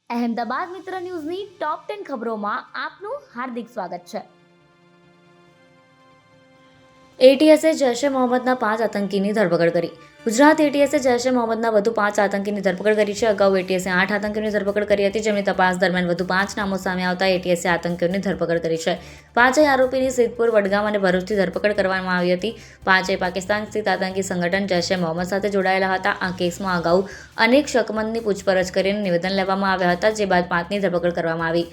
અહેમદાબાદ મિત્ર ન્યૂઝની ટોપ 10 ખબરોમાં આપનું હાર્દિક સ્વાગત છે. એટીએસે જૈશ-એ મોહમ્મદના 5 આતંકીની ધરપકડ કરી. ગુજરાત એટીએસે જૈશ-એ મોહમ્મદના વધુ 5 આતંકીની ધરપકડ કરી છે. અગાઉ એટીએસે 8 આતંકીઓની ધરપકડ કરી હતી, જેમની તપાસ દરમિયાન વધુ 5 નામો સામે આવતા એટીએસે આતંકીઓની ધરપકડ કરી છે. 5 આરોપીની સિદ્ધપુર, વડગામ અને ભરૂચથી ધરપકડ કરવામાં આવી હતી. 5 પાકિસ્તાન સ્થિત આતંકી સંગઠન જૈશ-એ મોહમ્મદ સાથે જોડાયેલા હતા. આ કેસમાં અગાઉ અનેક શકમંદની પૂછપરછ કરીને નિવેદન લેવામાં આવ્યા હતા, જે બાદ 5ની ધરપકડ કરવામાં આવી.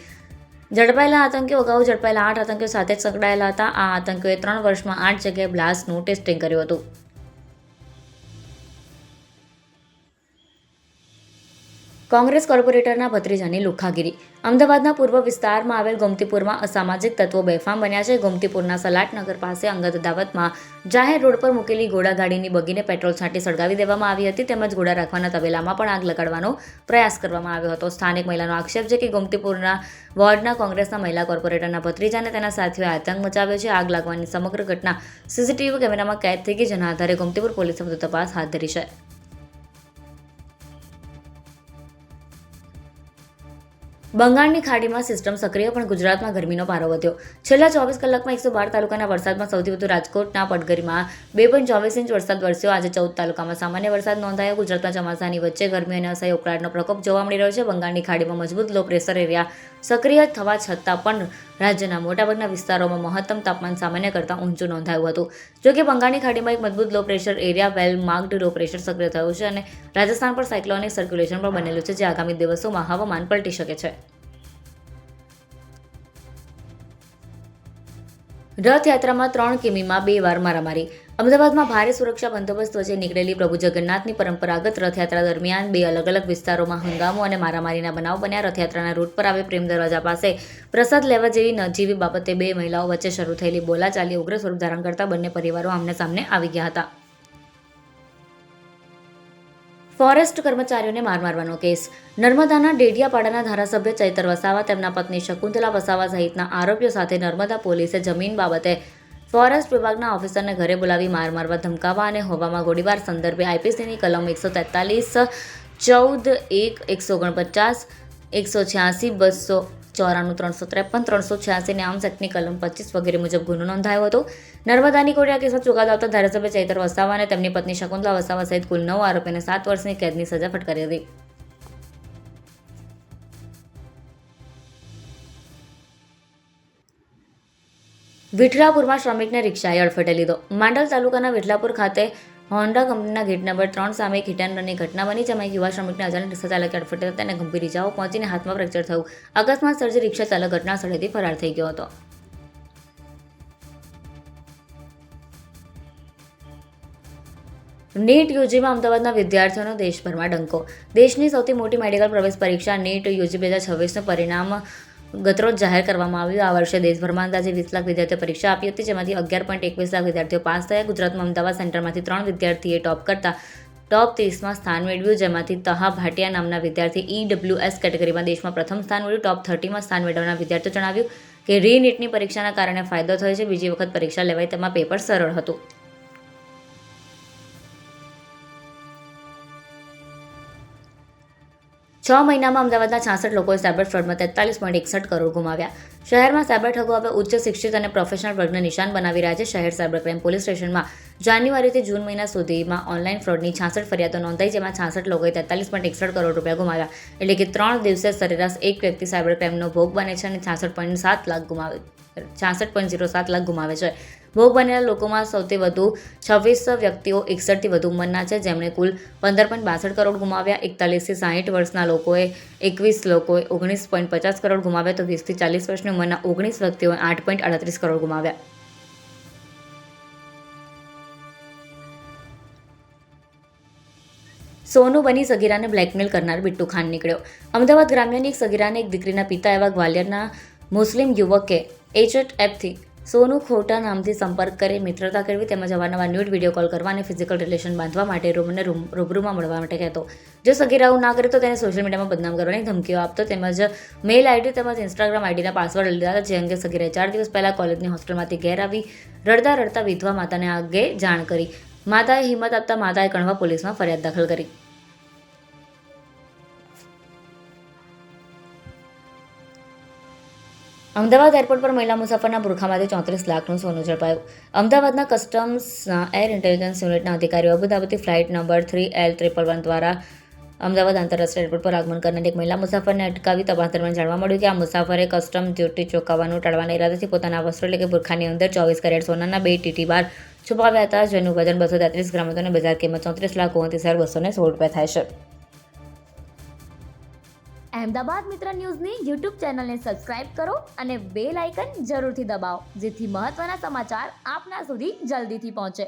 ઝડપાયેલા આતંકીઓ અગાઉ ઝડપાયેલા 8 આતંકીઓ સાથે જ સંકળાયેલા હતા. આ આતંકીઓએ 3 વર્ષમાં 8 જગ્યાએ બ્લાસ્ટનું ટેસ્ટિંગ કર્યું હતું. કોંગ્રેસ કોર્પોરેટરના ભત્રીજાની લુખ્ખાગીરી. અમદાવાદના પૂર્વ વિસ્તારમાં આવેલ ગોમતીપુરમાં અસામાજિક તત્વો બેફામ બન્યા છે. ગોમતીપુરના સલાટનગર પાસે અંગત દાવતમાં જાહેર રોડ પર મૂકેલી ઘોડાગાડીની બગીને પેટ્રોલ છાંટી સળગાવી દેવામાં આવી હતી, તેમજ ઘોડા રાખવાના તબેલામાં પણ આગ લગાડવાનો પ્રયાસ કરવામાં આવ્યો હતો. સ્થાનિક મહિલાનો આક્ષેપ છે કે ગોમતીપુરના વોર્ડના કોંગ્રેસના મહિલા કોર્પોરેટરના ભત્રીજાને તેના સાથીઓએ આતંક મચાવ્યો છે. આગ લાગવાની સમગ્ર ઘટના સીસીટીવી કેમેરામાં કેદ થઈ ગઈ, જેના આધારે ગોમતીપુર પોલીસે વધુ તપાસ હાથ ધરી છે. બંગાળની ખાડીમાં સિસ્ટમ સક્રિય, પણ ગુજરાતમાં ગરમીનો પારો વધ્યો. છેલ્લા 24 કલાકમાં 112 તાલુકાના વરસાદમાં સૌથી વધુ રાજકોટના પડગરીમાં 2.24 ઇંચ વરસાદ વરસ્યો. આજે 14 તાલુકામાં સામાન્ય વરસાદ નોંધાયો. ગુજરાતમાં ચોમાસાની વચ્ચે ગરમી અને અસહ્ય ઉકળાટનો પ્રકોપ જોવા મળી રહ્યો છે. બંગાળની ખાડીમાં મજબૂત લો પ્રેશર એરિયા સક્રિય થવા છતાં પણ રાજ્યના મોટાભાગના વિસ્તારોમાં મહત્તમ તાપમાન સામાન્ય કરતાં ઊંચું નોંધાયું હતું. જોકે બંગાળની ખાડીમાં એક મજબૂત લો પ્રેશર એરિયા વેલ માર્ક્ડ લો પ્રેશર સક્રિય થયું છે અને રાજસ્થાન પર સાયક્લોનિક સર્ક્યુલેશન પણ બનેલું છે, જે આગામી દિવસોમાં હવામાન પલટી શકે છે. રથયાત્રામાં 3 કિમીમાં 2 વાર મારામારી. અમદાવાદમાં ભારે સુરક્ષા બંદોબસ્ત વચ્ચે નીકળેલી પ્રભુ જગન્નાથની પરંપરાગત રથયાત્રા દરમિયાન 2 અલગ અલગ વિસ્તારોમાં હંગામો અને મારામારીના બનાવ બન્યા. રથયાત્રાના રૂટ પર આવે પ્રેમ દરવાજા પાસે પ્રસાદ લેવા જેવી નજીવી બાબતે 2 મહિલાઓ વચ્ચે શરૂ થયેલી બોલાચાલી ઉગ્ર સ્વરૂપ ધારણ કરતા બંને પરિવારો આમને સામને આવી ગયા હતા. ફોરેસ્ટ કર્મચારીઓને મારવાનો કેસ. નર્મદાના ડેડિયાપાડાના ધારાસભ્ય ચૈતર વસાવા, તેમના પત્ની શકુંતલા વસાવા સહિતના આરોપીઓ સાથે નર્મદા પોલીસે જમીન બાબતે ફોરેસ્ટ વિભાગના ઓફિસરને ઘરે બોલાવી મારવા, ધમકાવવા અને હોવામાં ગોળીબાર સંદર્ભે આઈપીસીની કલમ 143, 14(1), 149, 186, 294, 353, 386 અને આર્મ્સ એક્ટની કલમ 25 વગેરે મુજબ ગુનો નોંધાયો હતો. નર્મદાની કોર્ટે આ કેસમાં ચુકાદો આપતા ધારાસભ્ય ચૈતર વસાવા અને તેમની પત્ની શકુંતલા વસાવા સહિત કુલ 9 આરોપીને 7 વર્ષની કેદની સજા ફટકારી હતી. વિઠલાપુરમાં શ્રમિકને રિક્ષાએ અડફેટે લીધો. માંડલ તાલુકાના વિઠલાપુર ખાતે હોન્ડા કંપનીના ગેટ નંબર 3 સામે એક હિટ એન્ડ રનની ઘટના બની, જેમાં એક યુવા શ્રમિકને અજાણ્યા રિક્ષા ચાલકે અડફેટે તેને ગંભીર ઇજાઓ પહોંચીને હાથમાં ફ્રેક્ચર થયું. અકસ્માત સર્જી રિક્ષા ચાલક ઘટના સ્થળેથી ફરાર થઈ ગયો હતો. નીટ યુજીમાં અમદાવાદના વિદ્યાર્થીઓનો દેશભરમાં ડંકો. દેશની સૌથી મોટી મેડિકલ પ્રવેશ પરીક્ષા નીટ યુજી 2026નું પરિણામ ગતરોજ જાહેર કરવામાં આવ્યું. આ વર્ષે દેશભરમાં અંદાજે 20 લાખ વિદ્યાર્થીઓ પરીક્ષા આપી હતી, જેમાંથી 11.21 લાખ વિદ્યાર્થીઓ પાસ થયા. ગુજરાતમાં અમદાવાદ સેન્ટરમાંથી 3 વિદ્યાર્થીએ ટોપ કરતા ટોપ 30માં સ્થાન મેળવ્યું, જેમાંથી તહા ભાટિયા નામના વિદ્યાર્થી EWS કેટેગરીમાં દેશમાં પ્રથમ સ્થાન મેળવ્યું. ટોપ 30માં સ્થાન મેળવનાર વિદ્યાર્થીઓ જણાવ્યું કે રીનીટની પરીક્ષાના કારણે ફાયદો થયો છે. બીજી વખત પરીક્ષા લેવાય તેમાં પેપર સરળ હતું. છ મહિનામાં અમદાવાદના 66 લોકોએ સાયબર ફ્રોડમાં 43.61 કરોડ ગુમાવ્યા. શહેરમાં સાયબર ઠગો હવે ઉચ્ચ શિક્ષિત અને પ્રોફેશનલ વર્ગને નિશાન બનાવી રહ્યા છે. શહેર સાયબર ક્રાઇમ પોલીસ સ્ટેશનમાં જાન્યુઆરીથી જૂન મહિના સુધીમાં ઓનલાઈન ફ્રોડની 66 ફરિયાદો નોંધાઈ, જેમાં 66 લોકોએ 43.61 કરોડ રૂપિયા ગુમાવ્યા. એટલે કે 3 દિવસે સરેરાશ એક વ્યક્તિ સાયબર ક્રાઇમનો ભોગ બને છે અને 66.07 લાખ ગુમાવે છે. ભોગ બનેલા લોકોમાં સૌથી વધુ 26 વ્યક્તિઓ 61થી વધુ ઉંમરના છે, જેમણે કુલ 15.62 કરોડ ગુમાવ્યા. 41થી 60 વર્ષના લોકોએ 21 લોકોએ 19.50 કરોડ ગુમાવ્યા, તો 20થી 40 વર્ષની ઉંમરના 19 વ્યક્તિઓએ 8.38 કરોડ ગુમાવ્યા. સોનું બની સગીરાને બ્લેકમેલ કરનાર બિટ્ટુ ખાન નીકળ્યો. અમદાવાદ ગ્રામ્યની એક સગીરાને એક દીકરીના પિતા એવા ગ્વાલિયરના મુસ્લિમ યુવકે એચએટ એપથી સોનું ખોટા નામથી સંપર્ક કરી મિત્રતા કરવી, તેમજ અવારનવાર ન્યૂડ વિડીયો કોલ કરવા અને ફિઝિકલ રિલેશન બાંધવા માટે રૂબરૂમાં મળવા માટે કહેતો. જો સગીરા આવું ના કરે તો તેને સોશિયલ મીડિયામાં બદનામ કરવાની ધમકીઓ આપતો, તેમજ મેલ આઈડી તેમજ ઇન્સ્ટાગ્રામ આઈડીના પાસવર્ડ લીધા હતા, જે અંગે સગીરાએ 4 દિવસ પહેલાં કોલેજની હોસ્ટેલમાંથી ઘેર આવી રડતા વિધવા માતાને આ અંગે જાણ કરી. માતાએ હિંમત આપતા માતાએ કણવા પોલીસમાં ફરિયાદ દાખલ કરી. અમદાવાદ એરપોર્ટ પર મહિલા મુસાફરના બુરખામાંથી 34 લાખનું સોનું ઝડપાયું. અમદાવાદના કસ્ટમ્સના એર ઇન્ટેલિજન્સ યુનિટના અધિકારીઓ અબુધાબીથી ફ્લાઇટ નંબર 3L111 દ્વારા અમદાવાદ આંતરરાષ્ટ્રીય એરપોર્ટ પર આગમન કરનાર એક મહિલા મુસાફરને અટકાવી તપાસ દરમિયાન જાણવા મળ્યું કે આ મુસાફરે કસ્ટમ ડ્યુટી ચૂકવવાનું ટાળવાના ઇરાદાથી પોતાના વસ્ત્રો એટલે કે બુરખાની અંદર 24 કેરેટ સોનાના 2 TT બાર છુપાવ્યા હતા, જેનું વજન 233 ગ્રામ હતું અને બજાર કિંમત 34,29,216 થાય છે. અહેમદાબાદ મિત્ર ન્યૂઝની યુટ્યુબ ચેનલને સબસ્ક્રાઇબ કરો અને બેલ આઇકન જરૂરથી દબાવો, જેથી મહત્ત્વના સમાચાર આપના સુધી જલ્દીથી પહોંચે.